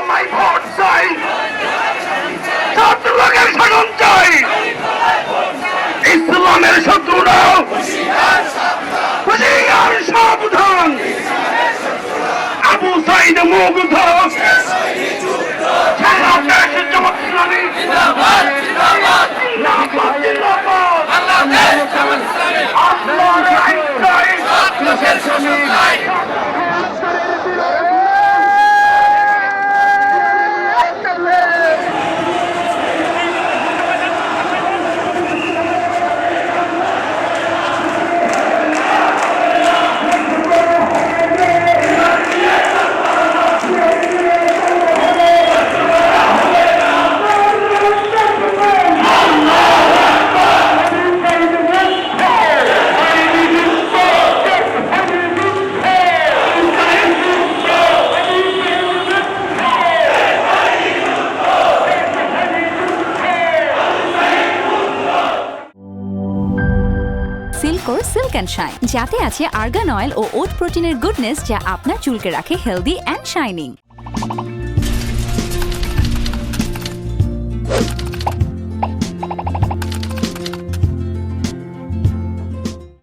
মাই vote চাই, ছাত্র লোকের শাসন চাই, ইসলামের শত্রুরা হুঁশিয়ার সাবধান, আবু সাইদ মুগ্ধ সিল্কোর সিল্ক অ্যান্ড শাইন, যাতে আছে আর্গান অয়েল ও ওট প্রোটিনের গুডনেস, যা আপনার চুলকে রাখে হেলদি অ্যান্ড শাইনিং।